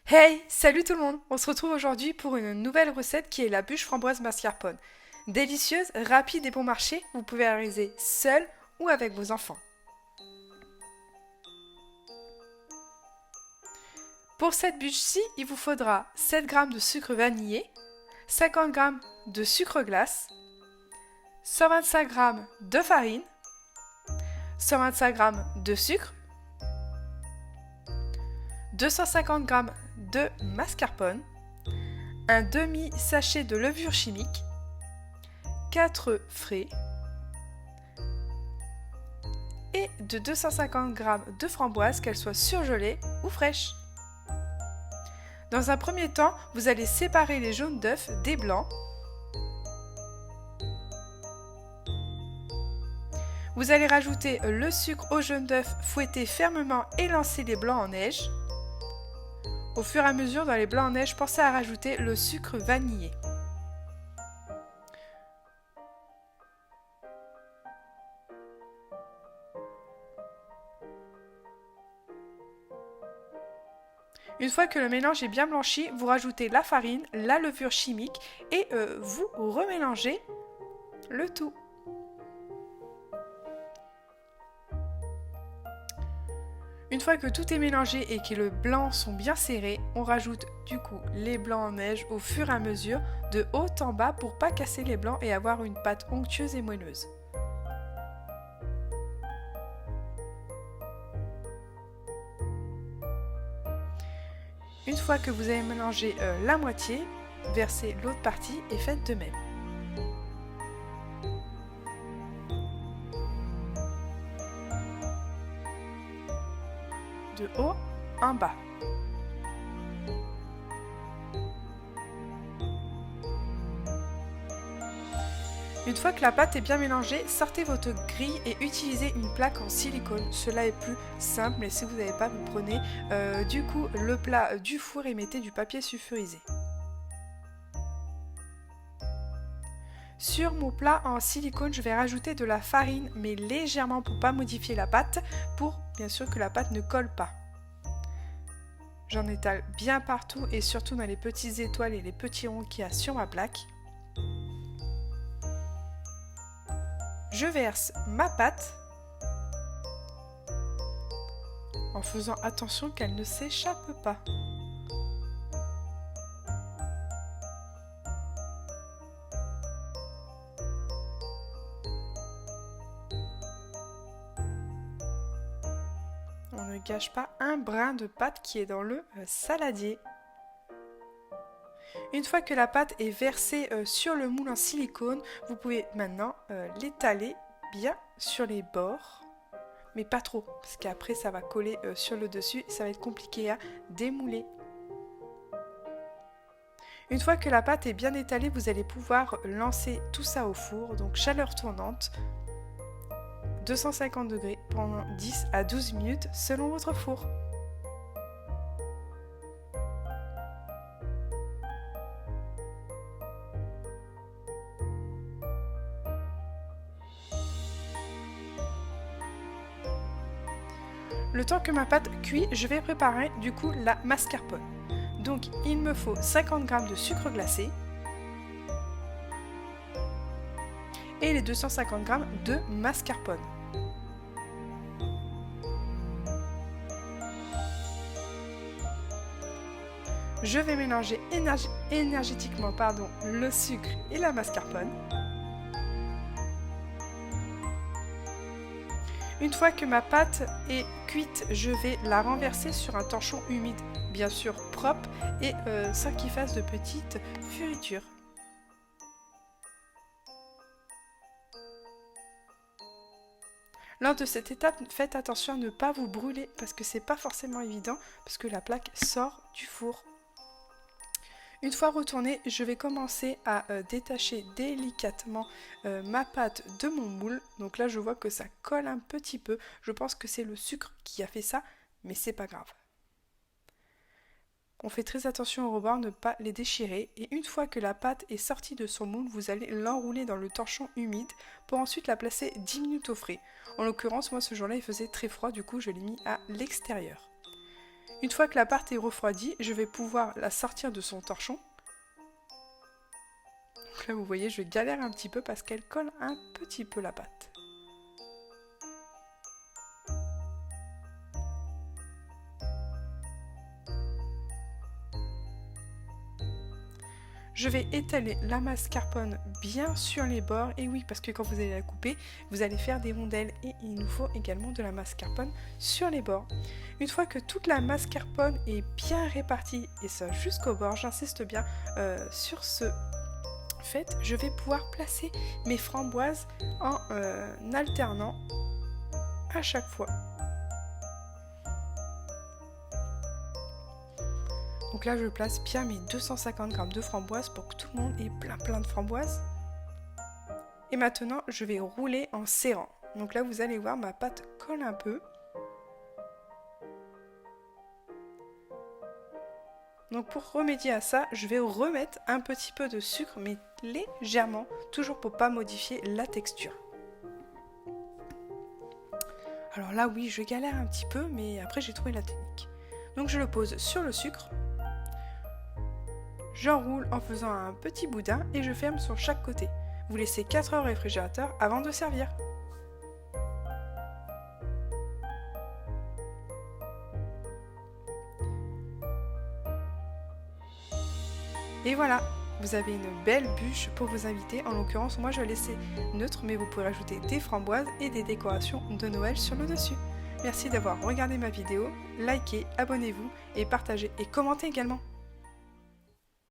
Hey, salut tout le monde! On se retrouve aujourd'hui pour une nouvelle recette qui est la bûche framboise mascarpone. Délicieuse, rapide et bon marché, vous pouvez la réaliser seul ou avec vos enfants. Pour cette bûche-ci, il vous faudra 7 g de sucre vanillé, 50 g de sucre glace, 125 g de farine, 125 g de sucre, 250 g de mascarpone, un demi-sachet de levure chimique, 4 œufs frais et de 250 g de framboises, qu'elles soient surgelées ou fraîches. Dans un premier temps, vous allez séparer les jaunes d'œufs des blancs. Vous allez rajouter le sucre au jaune d'œuf fouetté fermement et lancer les blancs en neige. Au fur et à mesure, dans les blancs en neige, pensez à rajouter le sucre vanillé. Une fois que le mélange est bien blanchi, vous rajoutez la farine, la levure chimique et vous remélangez le tout. Une fois que tout est mélangé et que les blancs sont bien serrés, on rajoute du coup les blancs en neige au fur et à mesure, de haut en bas pour pas casser les blancs et avoir une pâte onctueuse et moelleuse. Une fois que vous avez mélangé la moitié, versez l'autre partie et faites de même. De haut en bas. Une fois que la pâte est bien mélangée, sortez votre grille et utilisez une plaque en silicone. Cela est plus simple, mais si vous n'avez pas, vous prenez du coup le plat du four et mettez du papier sulfurisé. Sur mon plat en silicone, je vais rajouter de la farine, mais légèrement pour ne pas modifier la pâte, pour bien sûr que la pâte ne colle pas. J'en étale bien partout et surtout dans les petites étoiles et les petits ronds qu'il y a sur ma plaque. Je verse ma pâte en faisant attention qu'elle ne s'échappe pas. On ne gâche pas un brin de pâte qui est dans le saladier. Une fois que la pâte est versée sur le moule en silicone, vous pouvez maintenant l'étaler bien sur les bords, mais pas trop, parce qu'après ça va coller sur le dessus et ça va être compliqué à démouler. Une fois que la pâte est bien étalée, vous allez pouvoir lancer tout ça au four, donc chaleur tournante, 250 degrés pendant 10 à 12 minutes selon votre four. Le temps que ma pâte cuit, je vais préparer du coup la mascarpone. Donc il me faut 50 g de sucre glacé et les 250 g de mascarpone. Je vais mélanger énergétiquement le sucre et la mascarpone. Une fois que ma pâte est cuite, je vais la renverser sur un torchon humide, bien sûr propre et sans qu'il fasse de petites furitures. Lors de cette étape, faites attention à ne pas vous brûler parce que c'est pas forcément évident parce que la plaque sort du four. Une fois retournée, je vais commencer à détacher délicatement ma pâte de mon moule. Donc là, je vois que ça colle un petit peu. Je pense que c'est le sucre qui a fait ça, mais c'est pas grave. On fait très attention aux rebords, ne pas les déchirer. Et une fois que la pâte est sortie de son moule, vous allez l'enrouler dans le torchon humide pour ensuite la placer 10 minutes au frais. En l'occurrence, moi ce jour-là, il faisait très froid, du coup je l'ai mis à l'extérieur. Une fois que la pâte est refroidie, je vais pouvoir la sortir de son torchon. Donc là, vous voyez, je galère un petit peu parce qu'elle colle un petit peu la pâte. Je vais étaler la mascarpone bien sur les bords. Et oui, parce que quand vous allez la couper, vous allez faire des rondelles. Et il nous faut également de la mascarpone sur les bords. Une fois que toute la mascarpone est bien répartie, et ça jusqu'au bord, j'insiste bien sur ce fait, je vais pouvoir placer mes framboises en alternant à chaque fois. Donc là, je place bien mes 250 g de framboises pour que tout le monde ait plein de framboises. Et maintenant, je vais rouler en serrant. Donc là, vous allez voir, ma pâte colle un peu. Donc pour remédier à ça, je vais remettre un petit peu de sucre, mais légèrement, toujours pour ne pas modifier la texture. Alors là, oui, je galère un petit peu, mais après, j'ai trouvé la technique. Donc je le pose sur le sucre. J'enroule en faisant un petit boudin et je ferme sur chaque côté. Vous laissez 4 heures au réfrigérateur avant de servir. Et voilà, vous avez une belle bûche pour vos invités. En l'occurrence, moi je l'ai laissé neutre, mais vous pouvez rajouter des framboises et des décorations de Noël sur le dessus. Merci d'avoir regardé ma vidéo, likez, abonnez-vous et partagez et commentez également.